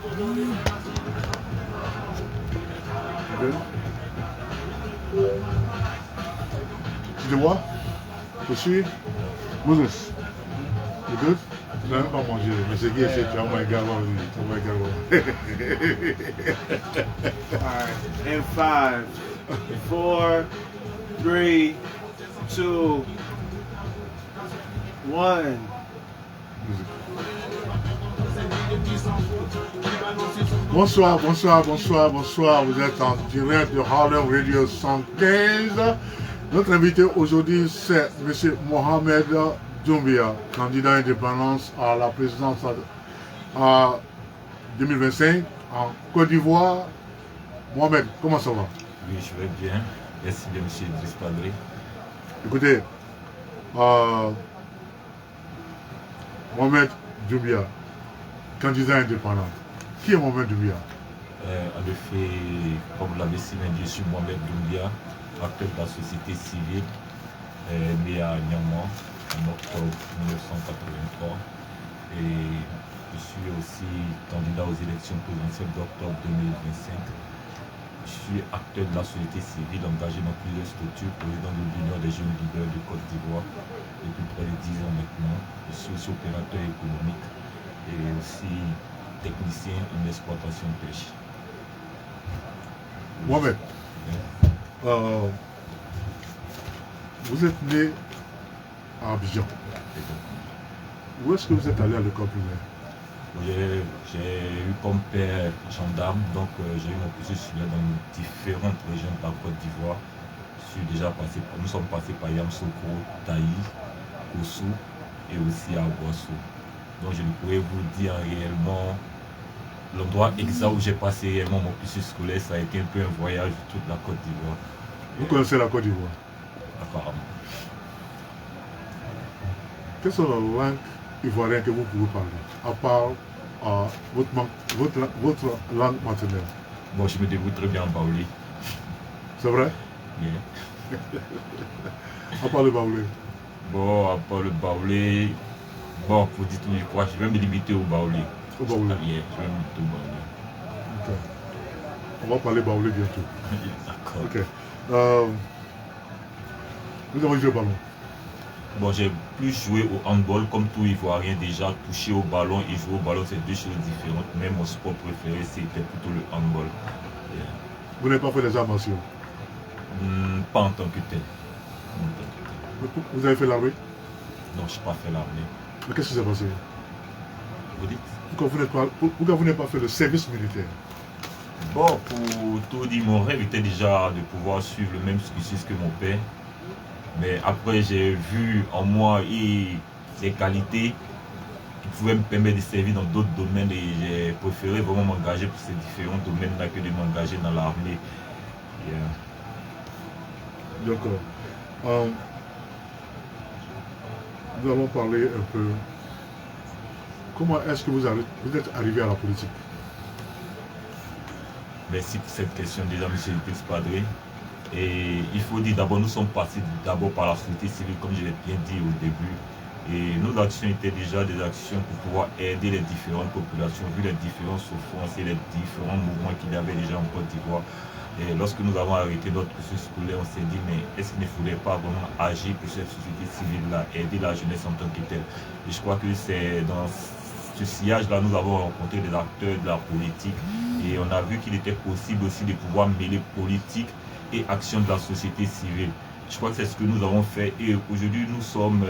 Okay. Tu vois? Je suis Moses. You good? Tu n'as même pas mangé, mais c'est qui c'est tu as moins égal. Alright, in 5, 4, 3, 2, 1. Bonsoir. Vous êtes en direct de Harlem Radio 115. Notre invité aujourd'hui, c'est M. Mohamed Doumbia, candidat indépendance à la présidence en 2025 en Côte d'Ivoire. Mohamed, comment ça va? Oui, je vais bien. Merci bien, M. Idriss Padré. Écoutez, Mohamed Doumbia, candidat indépendant. Qui est Mohamed Doumbia? En effet, comme vous l'avez si bien dit, je suis Mohamed Doumbia, acteur de la société civile, né à Niamey en octobre 1983. Et je suis aussi candidat aux élections présidentielles d'octobre 2025. Je suis acteur de la société civile engagé dans plusieurs structures, président de l'Union des jeunes leaders de Côte d'Ivoire depuis près de 10 ans maintenant. Je suis aussi opérateur économique et aussi technicien en exploitation de pêche. Mohamed, vous êtes né à Abidjan. Où est-ce que vous êtes allé à l'école primaire? J'ai eu comme père gendarme, donc j'ai eu mon cursus dans différentes régions de la Côte d'Ivoire. Nous sommes passés par Yamsoko, Taï, Kossou et aussi à Boissou. Donc je ne pourrais vous dire réellement l'endroit exact où j'ai passé réellement mon cursus scolaire. Ça a été un peu un voyage de toute la Côte d'Ivoire. Vous connaissez la Côte d'Ivoire? Apparemment. Quelles sont les langues ivoiriennes que vous pouvez parler, à part votre langue maternelle? Bon, je me débrouille très bien en baoulé. C'est vrai? Yeah. À part le baoulé? Bon, à part le baoulé, bon, pour dire tout, je crois, je vais me limiter au baoulé. Au baoulé? Yeah, je vais me limiter au baoulé. Ok. On va parler baoulé bientôt. D'accord. Ok. Vous avez joué au ballon? Bon, j'ai plus joué au handball comme tout Ivoirien déjà, toucher au ballon et jouer au ballon, c'est deux choses différentes. Mais mon sport préféré, c'était plutôt le handball. Yeah. Vous n'avez pas fait des arts martiaux? Pas en tant que tel. Vous avez fait l'armée? Non, je n'ai pas fait l'armée. Mais qu'est-ce qui s'est passé? Vous dites? Pourquoi vous n'avez pas fait le service militaire? Bon, pour tout dire, mon rêve était déjà de pouvoir suivre le même cursus que mon père. Mais après, j'ai vu en moi les qualités qui pouvaient me permettre de servir dans d'autres domaines et j'ai préféré vraiment m'engager pour ces différents domaines-là que de m'engager dans l'armée. Yeah. D'accord. Nous allons parler un peu. Comment est-ce que vous êtes arrivé à la politique? Merci pour cette question déjà, M. Idriss Padré. Et il faut dire d'abord, nous sommes partis d'abord par la société civile, comme je l'ai bien dit au début. Et nos actions étaient déjà des actions pour pouvoir aider les différentes populations, vu les différentes souffrances et les différents mouvements qu'il y avait déjà en Côte d'Ivoire. Et lorsque nous avons arrêté notre cursus scolaire, on s'est dit, mais est-ce qu'il ne faudrait pas vraiment agir pour cette société civile-là, aider la jeunesse en tant que telle? Et je crois que c'est dans ce sillage-là, nous avons rencontré des acteurs de la politique et on a vu qu'il était possible aussi de pouvoir mêler politique et action de la société civile. Je crois que c'est ce que nous avons fait et aujourd'hui nous sommes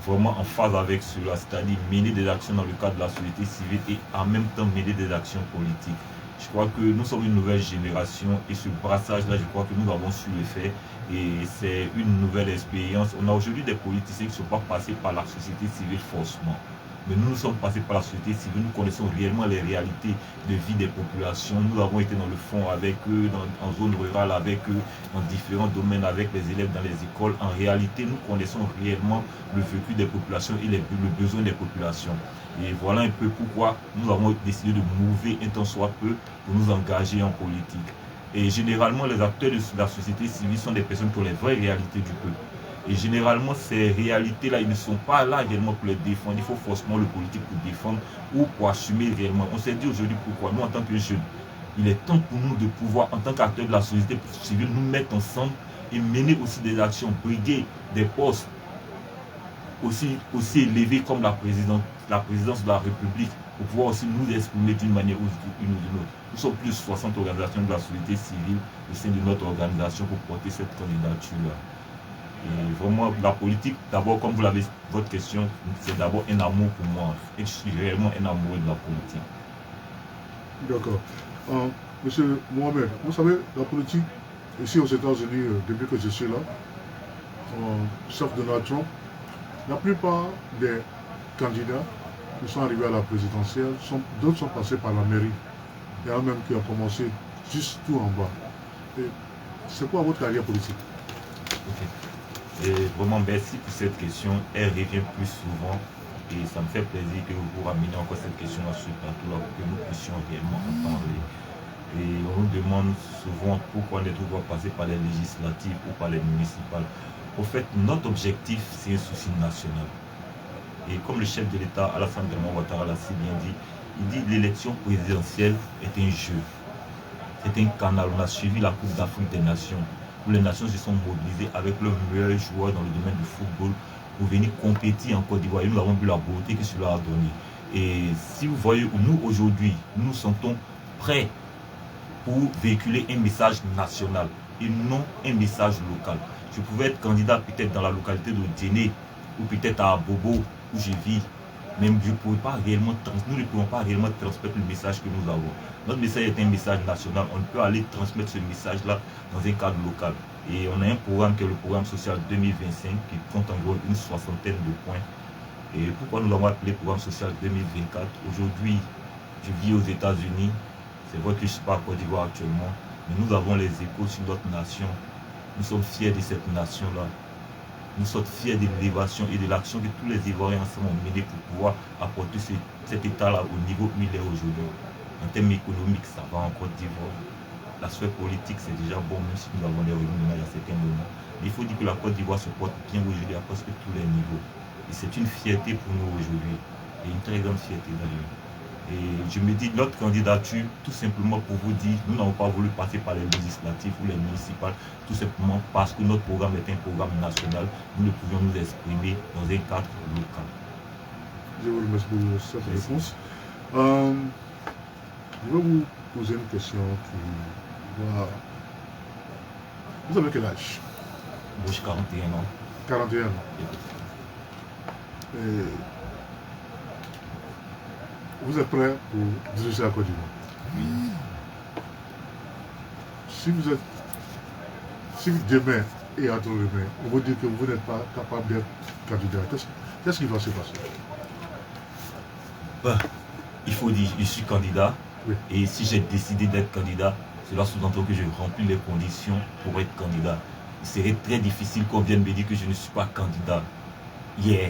vraiment en phase avec cela, c'est-à-dire mener des actions dans le cadre de la société civile et en même temps mener des actions politiques. Je crois que nous sommes une nouvelle génération et ce brassage-là, je crois que nous avons su le faire et c'est une nouvelle expérience. On a aujourd'hui des politiciens qui ne sont pas passés par la société civile forcément. Mais nous sommes passés par la société civile, nous connaissons réellement les réalités de vie des populations. Nous avons été dans le fond avec eux, en zone rurale avec eux, dans différents domaines avec les élèves dans les écoles. En réalité, nous connaissons réellement le vécu des populations et le besoin des populations. Et voilà un peu pourquoi nous avons décidé de mouver un temps soit peu pour nous engager en politique. Et généralement, les acteurs de la société civile sont des personnes qui ont les vraies réalités du peuple. Et généralement, ces réalités-là, ils ne sont pas là réellement pour les défendre. Il faut forcément le politique pour défendre ou pour assumer réellement. On s'est dit aujourd'hui pourquoi nous, en tant que jeunes, il est temps pour nous de pouvoir, en tant qu'acteurs de la société civile, nous mettre ensemble et mener aussi des actions, briguer des postes aussi élevés comme la présidence de la République, pour pouvoir aussi nous exprimer d'une manière ou d'une autre. Nous sommes plus de 60 organisations de la société civile au sein de notre organisation pour porter cette candidature-là. Et vraiment, la politique, d'abord, comme vous l'avez, votre question, c'est d'abord un amour pour moi. Et je suis réellement un amoureux de la politique. D'accord. Monsieur Mohamed, vous savez, la politique, ici aux États-Unis, depuis que je suis là, sauf Donald Trump, la plupart des candidats qui sont arrivés à la présidentielle, d'autres sont passés par la mairie. Il y en a même qui ont commencé juste tout en bas. C'est quoi votre carrière politique? Okay. Et vraiment, merci pour cette question. Elle revient plus souvent et ça me fait plaisir que vous rameniez encore cette question-là sur le plateau là pour que nous puissions réellement en parler. Et on nous demande souvent pourquoi on est toujours passé par les législatives ou par les municipales. En fait, notre objectif, c'est un souci national. Et comme le chef de l'État, Alassane Ouattara, l'a si bien dit, il dit que l'élection présidentielle est un jeu. C'est un canal. On a suivi la Coupe d'Afrique des Nations, où les nations se sont mobilisées avec leurs meilleurs joueurs dans le domaine du football pour venir compétir en Côte d'Ivoire. Et nous avons vu la beauté que cela a donné. Et si vous voyez, nous aujourd'hui, nous nous sentons prêts pour véhiculer un message national et non un message local. Je pouvais être candidat peut-être dans la localité de Djéné ou peut-être à Bobo où je vis. Même nous ne pouvons pas réellement transmettre le message que nous avons. Notre message est un message national. On peut aller transmettre ce message-là dans un cadre local. Et on a un programme qui est le programme social 2025 qui compte environ une soixantaine de points. Et pourquoi nous l'avons appelé programme social 2024? Aujourd'hui, je vis aux États-Unis. C'est vrai que je ne suis pas à Côte d'Ivoire actuellement. Mais nous avons les échos sur notre nation. Nous sommes fiers de cette nation-là. Nous sommes fiers de l'élévation et de l'action que tous les Ivoiriens ensemble ont menée pour pouvoir apporter cet état-là au niveau où il est aujourd'hui. En termes économiques, ça va en Côte d'Ivoire. La sphère politique, c'est déjà bon, même si nous avons des revenus à certains moments. Mais il faut dire que la Côte d'Ivoire se porte bien aujourd'hui à presque tous les niveaux. Et c'est une fierté pour nous aujourd'hui. Et une très grande fierté d'ailleurs. Et je me dis, notre candidature, tout simplement pour vous dire, nous n'avons pas voulu passer par les législatives ou les municipales, tout simplement parce que notre programme est un programme national. Nous ne pouvions nous exprimer dans un cadre local. Je vous remercie pour cette réponse. Je vais vous poser une question qui va... Vous avez quel âge? Moi, j'ai 41 ans. 41 ans. Et vous êtes prêt pour diriger la Côte d'Ivoire? Oui. Si demain et après-demain, on vous dit que vous n'êtes pas capable d'être candidat, qu'est-ce qui va se passer? Ben, il faut dire, je suis candidat. Oui. Et si j'ai décidé d'être candidat, cela sous-entend que je remplis les conditions pour être candidat. Il serait très difficile qu'on vienne me dire que je ne suis pas candidat. Yeah.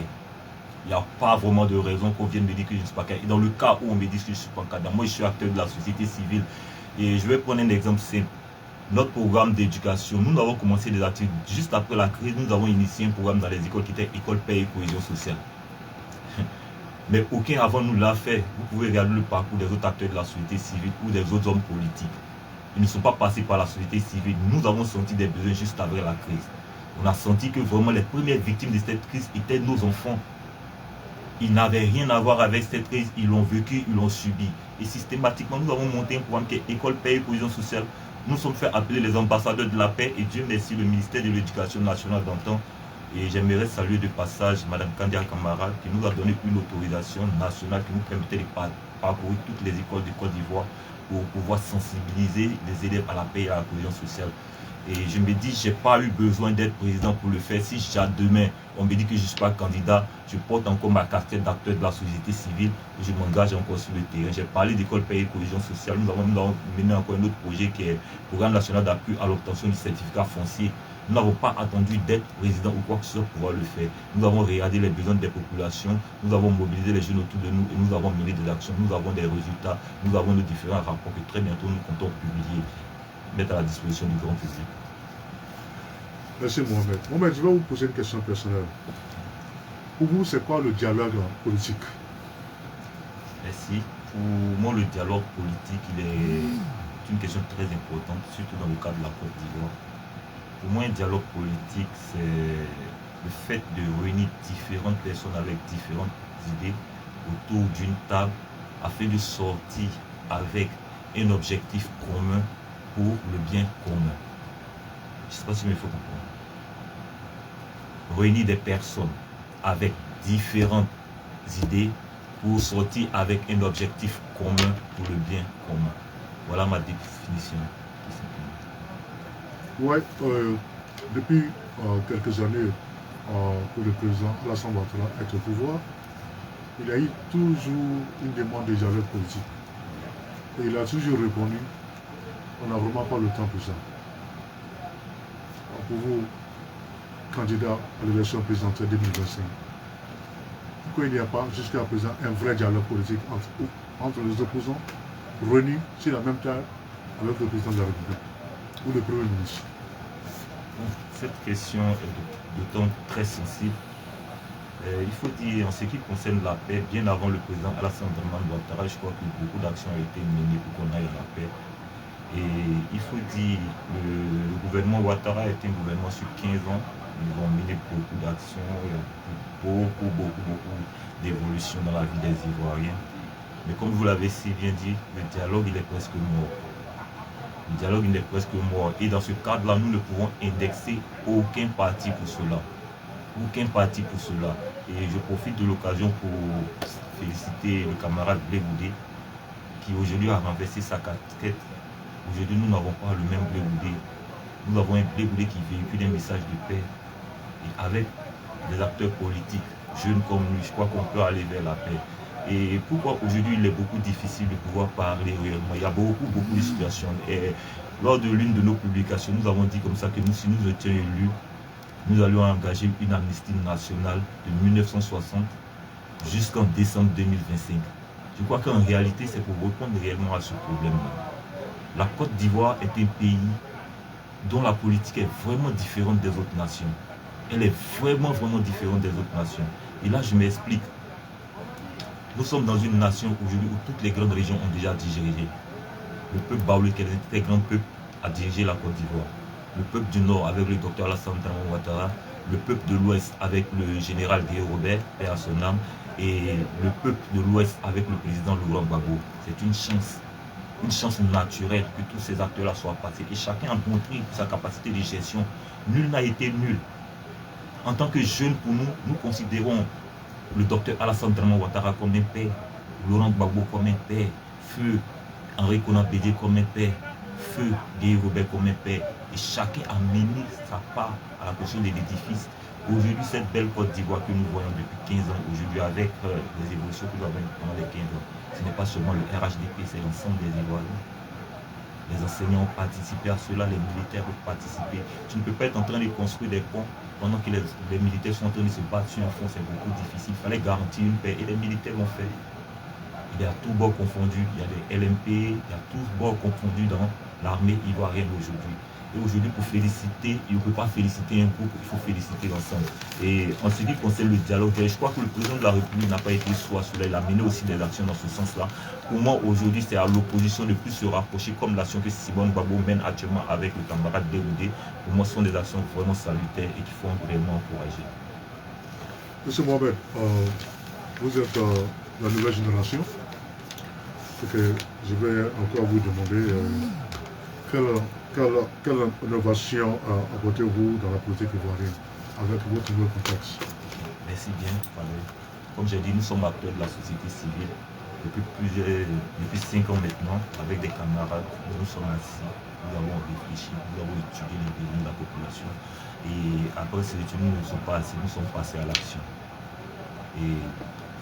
Il n'y a pas vraiment de raison qu'on vienne me dire que je ne suis pas candidat. Et dans le cas où on me dit que je ne suis pas candidat, moi je suis acteur de la société civile. Et je vais prendre un exemple simple. Notre programme d'éducation, nous avons commencé des activités. Juste après la crise, nous avons initié un programme dans les écoles qui était École, Paix et Cohésion sociale. Mais aucun avant nous l'a fait. Vous pouvez regarder le parcours des autres acteurs de la société civile ou des autres hommes politiques. Ils ne sont pas passés par la société civile. Nous avons senti des besoins juste après la crise. On a senti que vraiment les premières victimes de cette crise étaient nos enfants. Ils n'avaient rien à voir avec cette crise. Ils l'ont vécu, ils l'ont subi. Et systématiquement, nous avons monté un programme qui est École, Paix et Cohésion sociale. Nous sommes fait appeler les ambassadeurs de la paix et Dieu merci le ministère de l'Éducation nationale d'antan. Et j'aimerais saluer de passage Mme Kandia Kamara qui nous a donné une autorisation nationale qui nous permettait de parcourir toutes les écoles de Côte d'Ivoire pour pouvoir sensibiliser les élèves à la paix et à la cohésion sociale. Et je me dis, je n'ai pas eu besoin d'être président pour le faire. Si demain, on me dit que je ne suis pas candidat, je porte encore ma casquette d'acteur de la société civile et je m'engage encore sur le terrain. J'ai parlé d'école paix et cohésion sociale. Nous avons mené encore un autre projet qui est le Programme national d'appui à l'obtention du certificat foncier. Nous n'avons pas attendu d'être président ou quoi que ce soit pour pouvoir le faire. Nous avons regardé les besoins des populations, nous avons mobilisé les jeunes autour de nous et nous avons mené des actions, nous avons des résultats, nous avons nos différents rapports que très bientôt nous comptons publier, mettre à la disposition du grand public. Merci Mohamed. Mohamed, je vais vous poser une question personnelle. Pour vous, c'est quoi le dialogue politique? Merci. Pour moi, le dialogue politique, il est une question très importante, surtout dans le cas de la Côte d'Ivoire. Pour moi, un dialogue politique, c'est le fait de réunir différentes personnes avec différentes idées autour d'une table afin de sortir avec un objectif commun pour le bien commun. Je ne sais pas si il faut comprendre. Réunir des personnes avec différentes idées pour sortir avec un objectif commun pour le bien commun. Voilà ma définition. Oui, depuis quelques années que le président Alassane Ouattara est au pouvoir, il a eu toujours une demande de dialogue politique. Et il a toujours répondu, on n'a vraiment pas le temps pour ça. Alors pour vous, candidat à l'élection présidentielle 2025, pourquoi il n'y a pas jusqu'à présent un vrai dialogue politique entre les opposants réunis sur la même table avec le président de la République ou le Premier ministre? Cette question est d'autant très sensible. Il faut dire, en ce qui concerne la paix, bien avant le président Alassane Ouattara, je crois que beaucoup d'actions ont été menées pour qu'on aille à la paix. Et il faut dire, le gouvernement Ouattara est un gouvernement sur 15 ans. Ils ont mené beaucoup d'actions, il y a beaucoup d'évolutions dans la vie des Ivoiriens. Mais comme vous l'avez si bien dit, le dialogue il est presque mort. Le dialogue il est presque mort. Et dans ce cadre-là, nous ne pouvons indexer aucun parti pour cela. Aucun parti pour cela. Et je profite de l'occasion pour féliciter le camarade Blé Goudé qui aujourd'hui a renversé sa casquette. Aujourd'hui, nous n'avons pas le même Blé Goudé. Nous avons un Blé Goudé qui véhicule un message de paix. Et avec des acteurs politiques, jeunes comme lui, je crois qu'on peut aller vers la paix. Et pourquoi aujourd'hui il est beaucoup difficile de pouvoir parler réellement? Il y a beaucoup de situations. Et lors de l'une de nos publications, nous avons dit comme ça que nous, si nous étions élus, nous allions engager une amnistie nationale de 1960 jusqu'en décembre 2025. Je crois qu'en réalité, c'est pour répondre réellement à ce problème-là. La Côte d'Ivoire est un pays dont la politique est vraiment différente des autres nations. Elle est vraiment différente des autres nations. Et là, je m'explique. Nous sommes dans une nation aujourd'hui où toutes les grandes régions ont déjà dirigé. Le peuple baoulé, qui est un très grand peuple, a dirigé la Côte d'Ivoire. Le peuple du Nord avec le docteur Alassane Ouattara, le peuple de l'Ouest avec le général Guy Robert, paix à son âme, et le peuple de l'Ouest avec le président Laurent Gbagbo. C'est une chance naturelle que tous ces acteurs-là soient passés. Et chacun a montré sa capacité de gestion. Nul n'a été nul. En tant que jeunes, pour nous, nous considérons le docteur Alassane Ouattara comme un père, Laurent Gbagbo comme un père, Feu Henri Konan Bédié comme un père, Feu Guy Robert comme un père. Et chacun a mené sa part à la construction de l'édifice. Aujourd'hui, cette belle Côte d'Ivoire que nous voyons depuis 15 ans, aujourd'hui avec les évolutions que nous avons pendant les 15 ans, ce n'est pas seulement le RHDP, c'est l'ensemble des Ivoiriens. Les enseignants ont participé à cela, les militaires ont participé. Tu ne peux pas être en train de construire des ponts pendant que les militaires sont en train de se battre sur un front, c'est beaucoup difficile. Il fallait garantir une paix et les militaires l'ont fait. Il y a tous bords confondus, il y a des LMP, il y a tous bords confondus dans l'armée ivoirienne aujourd'hui. Et aujourd'hui, pour féliciter, il ne peut pas féliciter un groupe, il faut féliciter l'ensemble. Et en ce qui concerne le dialogue, je crois que le président de la République n'a pas été soit cela, il a mené aussi des actions dans ce sens-là. Pour moi, aujourd'hui, c'est à l'opposition de plus se rapprocher, comme l'action que Simone Gbagbo mène actuellement avec le camarade Déroudé. Pour moi, ce sont des actions vraiment salutaires et qu'il faut vraiment encourager. Monsieur Mohamed, vous êtes la nouvelle génération. Que je vais encore vous demander quelle innovation apportez-vous dans la politique ivoirienne avec votre nouveau contexte? Merci bien, Fabien. Comme j'ai dit, nous sommes acteurs de la société civile depuis 5 ans maintenant, avec des camarades. Nous sommes assis, nous avons réfléchi, nous avons étudié les besoins de la population. Et après ces études, nous ne sommes pas assis, nous sommes passés à l'action. Et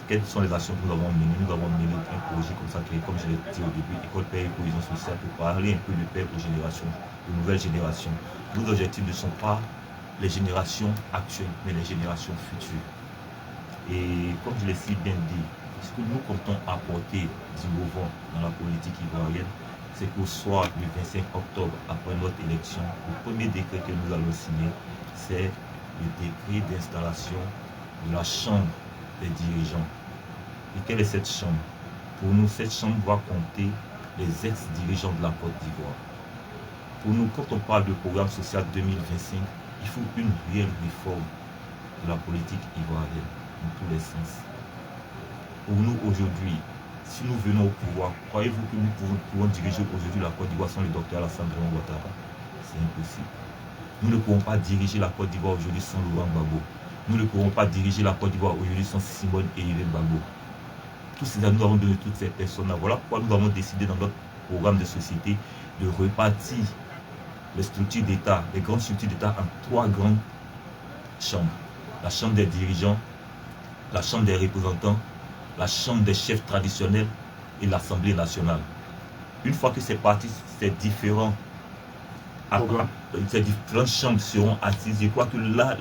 quelles sont les actions que nous avons menées? Nous avons mené un projet comme ça, qui est, comme je l'ai dit au début, École Paix et Cohésion Sociale, pour parler un peu de paix aux générations, de nouvelles générations. Nos objectifs ne sont pas les générations actuelles, mais les générations futures. Et comme je l'ai si bien dit, ce que nous comptons apporter d'innovant dans la politique ivoirienne, c'est qu'au soir du 25 octobre, après notre élection, le premier décret que nous allons signer, c'est le décret d'installation de la Chambre des dirigeants. Et quelle est cette chambre? Pour nous, cette chambre va compter les ex-dirigeants de la Côte d'Ivoire. Pour nous, quand on parle de programme social 2025, il faut une réelle réforme de la politique ivoirienne, dans tous les sens. Pour nous, aujourd'hui, si nous venons au pouvoir, croyez-vous que nous pouvons diriger aujourd'hui la Côte d'Ivoire sans le docteur Alassane Ouattara? C'est impossible. Nous ne pourrons pas diriger la Côte d'Ivoire aujourd'hui sans Laurent Gbagbo. Nous ne pourrons pas diriger la Côte d'Ivoire aujourd'hui sans Simone et Yves Gbagbo. Tous ces années, nous avons donné toutes ces personnes-là. Voilà pourquoi nous avons décidé dans notre programme de société de repartir les structures d'État, les grandes structures d'État en 3 grandes chambres. La chambre des dirigeants, la chambre des représentants, la chambre des chefs traditionnels et l'Assemblée nationale. Une fois que ces partis, ces différentes chambres seront assises, je crois que là,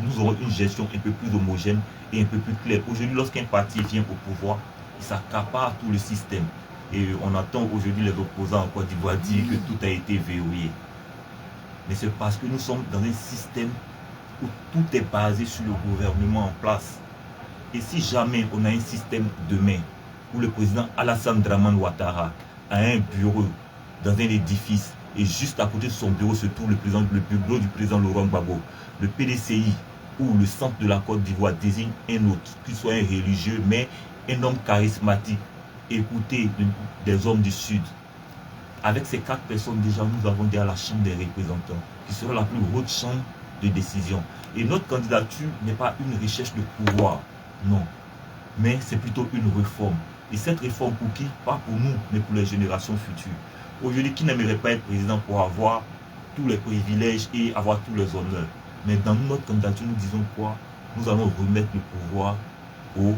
nous aurons une gestion un peu plus homogène et un peu plus claire. Aujourd'hui, lorsqu'un parti vient au pouvoir, il s'accapare tout le système. Et on entend aujourd'hui les opposants en Côte d'Ivoire dire que tout a été verrouillé. Mais c'est parce que nous sommes dans un système où tout est basé sur le gouvernement en place. Et si jamais on a un système demain où le président Alassane Ouattara a un bureau dans un édifice et juste à côté de son bureau se trouve le bureau du président Laurent Gbagbo, le PDCI ou le centre de la Côte d'Ivoire désigne un autre, qu'il soit un religieux, mais un homme charismatique, écouté des hommes du Sud. Avec ces 4 personnes déjà, nous avons déjà la Chambre des représentants, qui sera la plus haute chambre de décision. Et notre candidature n'est pas une recherche de pouvoir, non, mais c'est plutôt une réforme. Et cette réforme pour qui? Pas pour nous, mais pour les générations futures. Aujourd'hui, qui n'aimerait pas être président pour avoir tous les privilèges et avoir tous les honneurs? Mais dans notre candidature, nous disons quoi? Nous allons remettre le pouvoir aux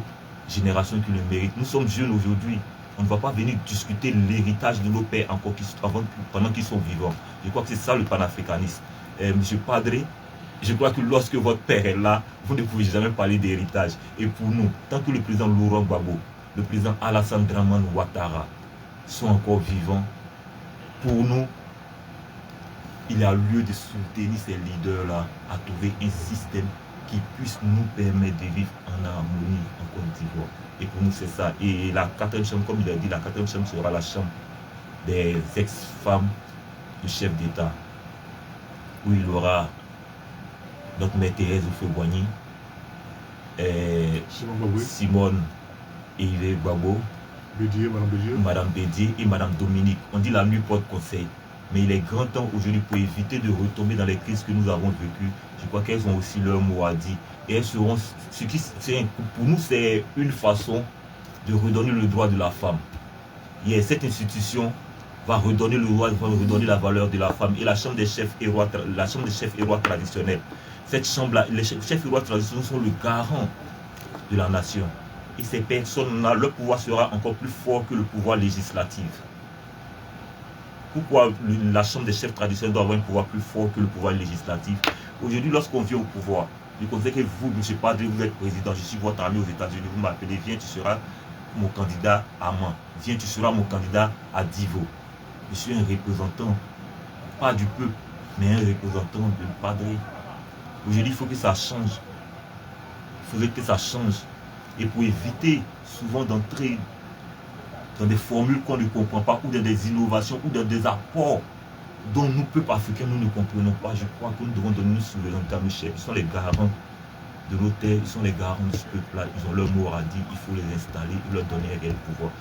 générations qui le méritent. Nous sommes jeunes aujourd'hui. On ne va pas venir discuter l'héritage de nos pères encore pendant qu'ils sont vivants. Je crois que c'est ça le panafricanisme. Monsieur Padre, je crois que lorsque votre père est là, vous ne pouvez jamais parler d'héritage. Et pour nous, tant que le président Laurent Gbagbo, le président Alassane Ouattara sont encore vivants, pour nous, il a lieu de soutenir ces leaders-là à trouver un système qui puisse nous permettre de vivre en harmonie en Côte d'Ivoire. Et pour nous, c'est ça. Et la 4e chambre, comme il a dit, la 4e chambre sera la chambre des ex-femmes du chef d'État, où il y aura notre mère Thérèse Oufé-Boigny, Simone et Yves Gbagbo, Madame Bédier et Madame Dominique. On dit la nuit porte conseil. Mais il est grand temps aujourd'hui pour éviter de retomber dans les crises que nous avons vécues. Je crois qu'elles ont aussi leur mot à dire. Et elles seront, pour nous, c'est une façon de redonner le droit de la femme. Et cette institution va redonner le droit, va redonner la valeur de la femme. Et la chambre des chefs et rois, traditionnels. Cette chambre-là, les chefs et rois traditionnels sont le garant de la nation. Et ces personnes-là, leur pouvoir sera encore plus fort que le pouvoir législatif. Pourquoi la chambre des chefs traditionnels doit avoir un pouvoir plus fort que le pouvoir législatif? Aujourd'hui, lorsqu'on vient au pouvoir, je considère que vous, M. Padre, vous êtes président, je suis votre ami aux États-Unis, vous m'appelez, viens, tu seras mon candidat à moi. Viens, tu seras mon candidat à Divo. Je suis un représentant, pas du peuple, mais un représentant de Padre. Aujourd'hui, il faut que ça change. Il faudrait que ça change. Et pour éviter souvent d'entrer dans des formules qu'on ne comprend pas, ou dans des innovations, ou dans des apports dont nous, peuple africains, nous ne comprenons pas, je crois que nous devons donner une souveraineté à nos chefs. Ils sont les garants de nos terres, ils sont les garants de ce peuple-là, ils ont leur mot à dire, il faut les installer, et leur donner un réel pouvoir.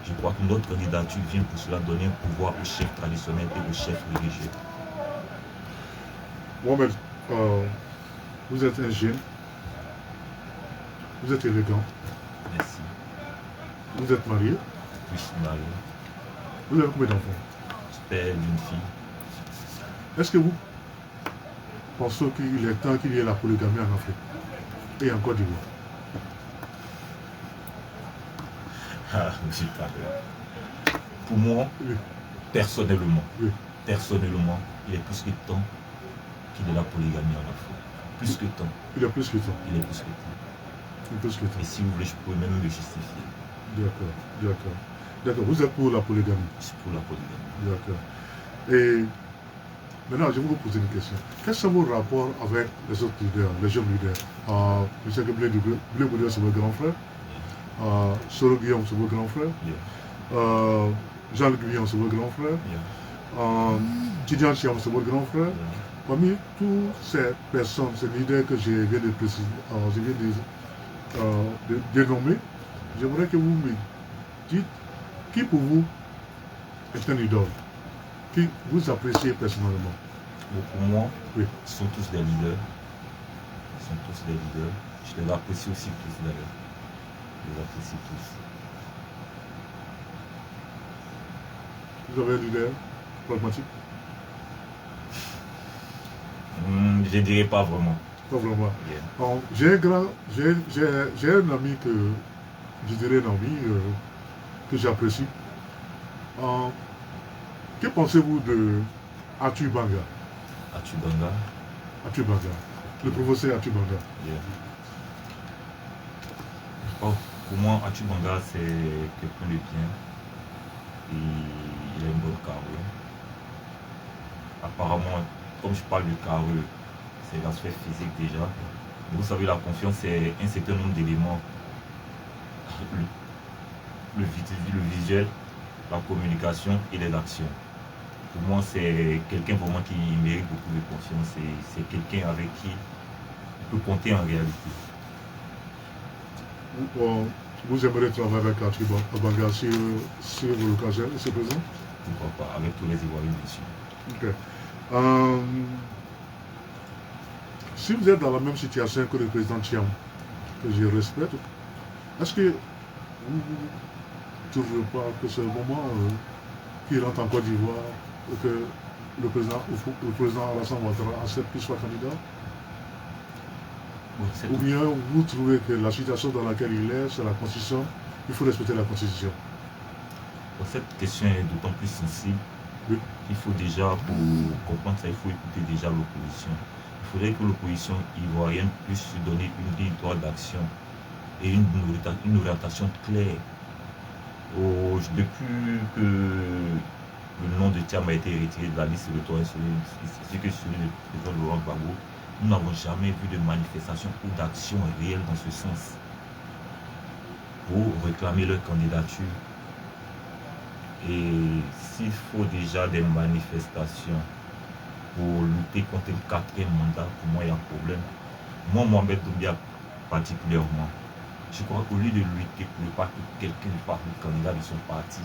Je crois que notre candidature vient pour cela donner un pouvoir aux chefs traditionnels et aux chefs religieux. Mohamed, vous êtes un jeune, vous êtes élégant. Merci. Vous êtes marié. Oui, je suis marié. Vous avez combien d'enfants? Je père d'une fille. Est-ce que vous pensez qu'il est temps qu'il y ait la polygamie en Afrique et en Côte d'Ivoire? Ah, je sais pas. Pour moi, Oui. personnellement, Oui. personnellement, il est plus que temps qu'il y ait la polygamie en Afrique. Plus que temps. Il est plus que temps. Il est plus que temps. Il est plus que temps. Et si vous voulez, je peux même me justifier. D'accord, d'accord. D'accord, vous êtes pour la polygamie. Je suis pour la polygamie. D'accord. Et maintenant, je vais vous poser une question. Quels sont vos rapports avec les autres leaders, les jeunes leaders? Je sais que Blé Boudé, c'est votre grand frère. Soro Guillaume, c'est votre grand frère. Yeah. Jean-Luc Guillaume, c'est votre grand frère. Yeah. Tidiane Chiam, c'est votre grand frère. Yeah. Parmi toutes ces personnes, ces leaders que je viens de préciser, je viens de dénommer, j'aimerais que vous me dites qui pour vous est un idole, qui vous appréciez personnellement. Bon, pour moi, Oui. ils sont tous des leaders. Ils sont tous des leaders. Je les apprécie aussi tous d'ailleurs. Je les apprécie tous. Vous avez un leader pragmatique? Je dirais pas vraiment. Pas vraiment. Yeah. J'ai un ami que je dirais un ami que j'apprécie. Que pensez-vous de Atu Banga? Atu Banga. Atu Banga. Le professeur Atu Banga. Yeah. Oh, pour moi, Atu Banga, c'est quelqu'un de bien. Et il a une bonne carrure. Apparemment, comme je parle de carrure, c'est l'aspect physique déjà. Vous savez, la confiance, c'est un certain nombre d'éléments. Le visuel, la communication et les actions. Pour moi, c'est quelqu'un vraiment qui mérite beaucoup de confiance. C'est quelqu'un avec qui on peut compter en réalité. Vous aimeriez travailler avec Atu Banga si l'occasion est présent? Pourquoi pas, avec tous les Ivoiriens dessus. Ok. Si vous êtes dans la même situation que le président Thiam, que je respecte, est-ce que vous ne trouvez pas que c'est le moment qu'il rentre en Côte d'Ivoire et que le président Alassane Ouattara accepte qu'il soit candidat? Bon, Ou bien vous trouvez que la situation dans laquelle il est, c'est la Constitution, il faut respecter la Constitution? bon, cette question est d'autant plus sensible. Oui. Il faut déjà, pour comprendre ça, il faut écouter déjà l'opposition. Il faudrait que l'opposition ivoirienne puisse se donner une ligne droite d'action et une orientation claire. Depuis que le nom de Thiam a été retiré de la liste électorale, c'est que celui du président Laurent Gbagbo, nous n'avons jamais vu de manifestation ou d'action réelle dans ce sens pour réclamer leur candidature. Et s'il faut déjà des manifestations pour lutter contre le 4e mandat, pour moi il y a un problème. Moi, Mohamed Doumbia particulièrement, je crois qu'au lieu de lutter pour le pas que quelqu'un ne parte le candidat de son parti,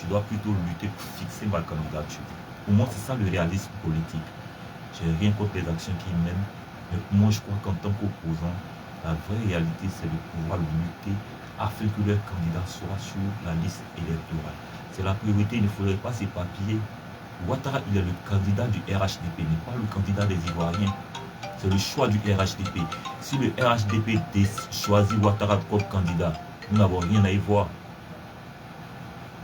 je dois plutôt lutter pour fixer ma candidature. Pour moi, c'est ça le réalisme politique. Je n'ai rien contre les actions qu'ils mènent, mais pour moi, je crois qu'en tant qu'opposant, la vraie réalité, c'est de pouvoir lutter afin que leur candidat soit sur la liste électorale. C'est la priorité, il ne faudrait pas s'éparpiller. Ouattara, il est le candidat du RHDP, n'est pas le candidat des Ivoiriens. C'est le choix du RHDP. Si le RHDP choisit Ouattara comme candidat, nous n'avons rien à y voir.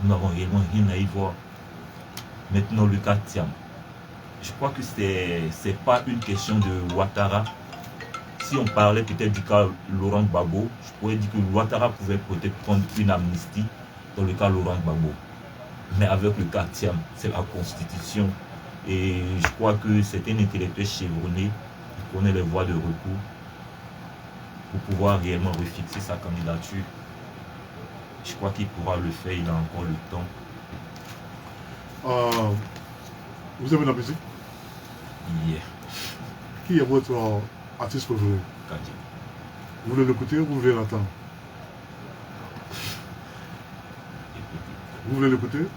Nous n'avons réellement rien à y voir. Maintenant, le cas Thiam. Je crois que c'est pas une question de Ouattara. Si on parlait peut-être du cas Laurent Gbagbo, je pourrais dire que Ouattara pouvait peut-être prendre une amnistie dans le cas Laurent Gbagbo. Mais avec le cas Thiam, c'est la Constitution. Et je crois que c'est un intellectuel chevronné qui connaît les voies de recours pour pouvoir réellement refixer sa candidature. Je crois qu'il pourra le faire, il a encore le temps. Vous aimez la musique? Yeah. Qui est votre artiste préféré? Kadji. Vous voulez l'écouter ou vous voulez l'entendre? Vous voulez l'écouter?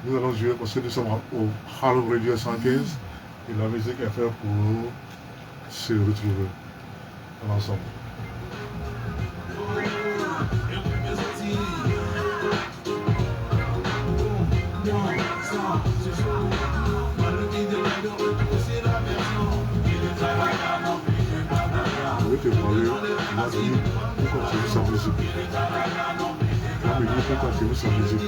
Nous allons jouer parce que nous sommes au Harlem Radio 115 et la musique est faite pour se retrouver ensemble. Je vais te parler, tu vas dire pourquoi tu veux sa musique. Tu vas me dire pourquoi tu veux sa musique.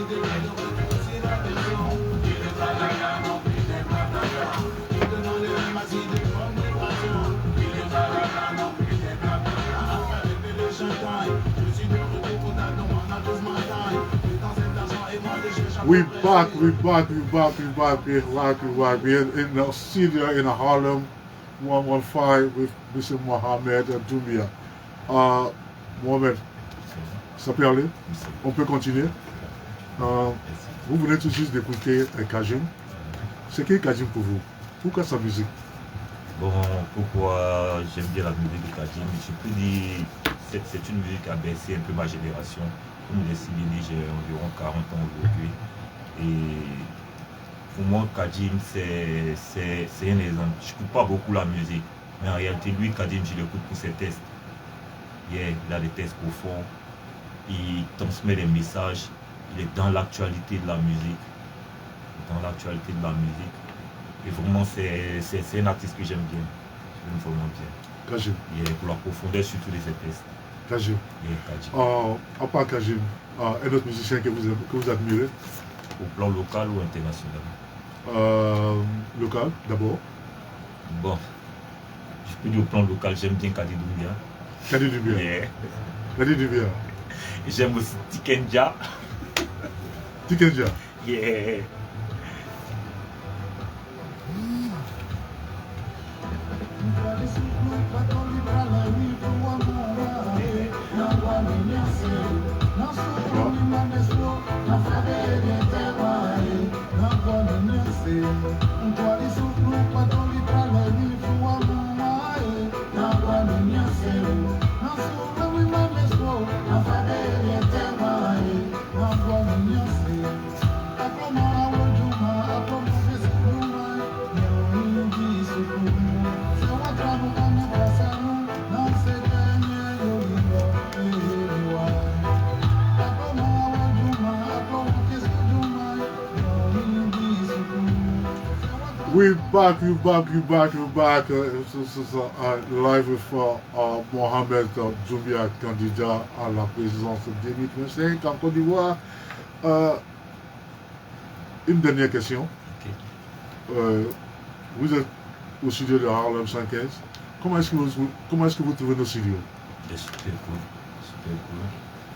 We back in the studio in Harlem 115 with Mr. Mohamed Doumbia. Mohamed, ça peut aller? On peut continuer? Vous venez tout juste d'écouter Kajim. C'est qui Kajim pour vous? Pourquoi sa musique? Bon, pourquoi j'aime bien la musique de Kajim? Je peux dire c'est une musique qui a baissé un peu ma génération. Comme je l'ai si bien dit, j'ai environ 40 ans aujourd'hui. Et pour moi, Kajim, c'est un exemple. Je n'écoute pas beaucoup la musique, mais en réalité, lui, Kajim, je l'écoute pour ses tests. Yeah, il a des tests profonds, il transmet des messages, il est dans l'actualité de la musique. Et vraiment, c'est un artiste que j'aime bien. J'aime vraiment bien. Kajim. Yeah, pour la profondeur surtout de ses tests. Kajim. Yeah, Kajim. À part Kajim, un autre musicien que vous admirez? Au plan local ou international? Local, d'abord. Bon, je peux dire au plan local, j'aime bien Kadi Doumbia. Kadi Doumbia. Yeah. Kadi Doumbia. J'aime aussi Tikenja. Tikenja. Yeah. We back. Live with Mohamed Doumbia, candidat à la présidence 2025 en Côte d'Ivoire. Une dernière question. Okay. Vous êtes au studio de Harlem 115. Comment est-ce que vous trouvez nos studios? Super cool.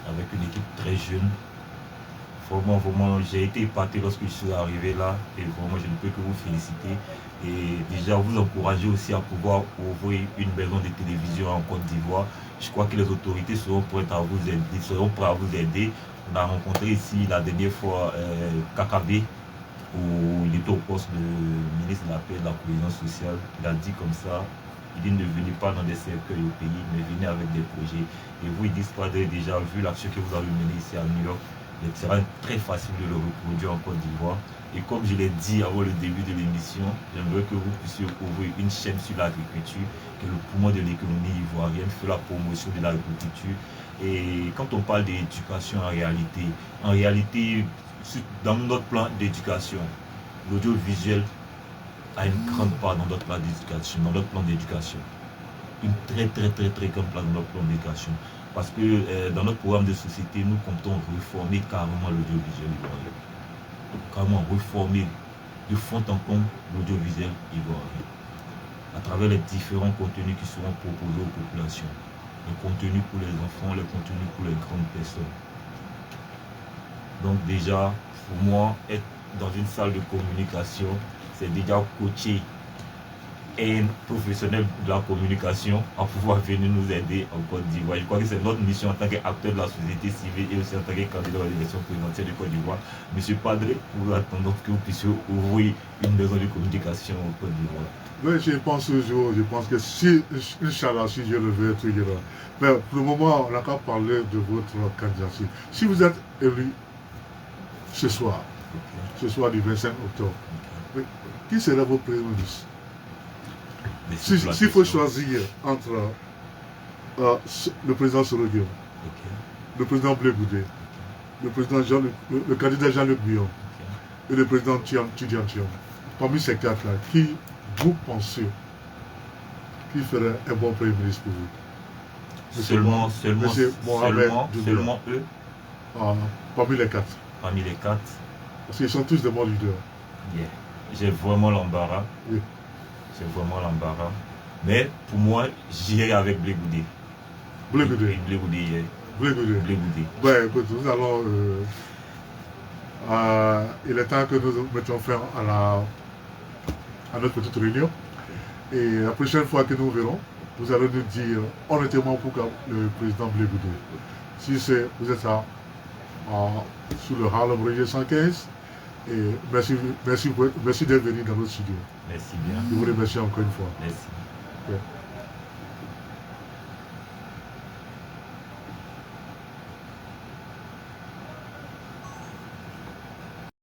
Avec une équipe très jeune. Vraiment, j'ai été épaté lorsque je suis arrivé là et vraiment je ne peux que vous féliciter et déjà vous encourager aussi à pouvoir ouvrir une maison de télévision en Côte d'Ivoire. Je crois que les autorités seront prêtes à vous aider, On a rencontré ici la dernière fois Kakabe où il était au poste de ministre de la Paix et de la Cohésion sociale. Il a dit comme ça, il dit ne venez pas dans des cercueils au pays, mais venez avec des projets. Et vous, ils disent pas déjà vu l'action que vous avez menée ici à New York, il sera très facile de le reproduire en Côte d'Ivoire. Et comme je l'ai dit avant le début de l'émission, j'aimerais que vous puissiez ouvrir une chaîne sur l'agriculture, qui est le poumon de l'économie ivoirienne, faire la promotion de l'agriculture. Et quand on parle d'éducation en réalité, dans notre plan d'éducation, l'audiovisuel a une grande part dans notre plan d'éducation. Une très grande part dans notre plan d'éducation. Parce que dans notre programme de société, nous comptons réformer carrément l'audiovisuel ivoirien. Carrément réformer de fond en comble l'audiovisuel ivoirien. À travers les différents contenus qui seront proposés aux populations. Les contenus pour les enfants, les contenus pour les grandes personnes. Donc déjà, pour moi, être dans une salle de communication, c'est déjà coacher un professionnel de la communication à pouvoir venir nous aider en Côte d'Ivoire. Je crois que c'est notre mission en tant qu'acteur de la société civile et aussi en tant que candidat à l'élection présidentielle de Côte d'Ivoire. Monsieur Padre, nous attendons que vous puissiez ouvrir une maison de communication en Côte d'Ivoire. Oui, je pense que si, Inch'Allah, si Dieu le veut, tout ira. Mais pour le moment, on n'a qu'à parler de votre candidature. Si vous êtes élu ce soir du 25 octobre, qui serait vos premier ministre? S'il faut choisir entre le président Sorogio, le président Blé Goudé, le candidat Jean-Luc Bion et le président Tidjane Thiam, parmi ces quatre-là, qui vous pensez qui ferait un bon premier ministre pour vous? Seulement eux? Parmi les quatre. Parmi les quatre. Parce qu'ils sont tous des bons leaders. Yeah. J'ai vraiment l'embarras. Oui. J'ai vraiment l'embarras. Mais pour moi, j'irai avec Blé Goudé. Blé Goudé. Blé Goudé, yeah. Blé Goudé. Blé Goudé. Ben écoute, nous allons Il est temps que nous mettions fin à notre petite réunion. Et la prochaine fois que nous verrons, vous allez nous dire honnêtement pourquoi le président Blé Goudé. Si vous êtes sous le Harlem Radio 115, et merci d'être venu dans notre studio. Merci bien. Je vous remercie encore une fois. Merci. Okay.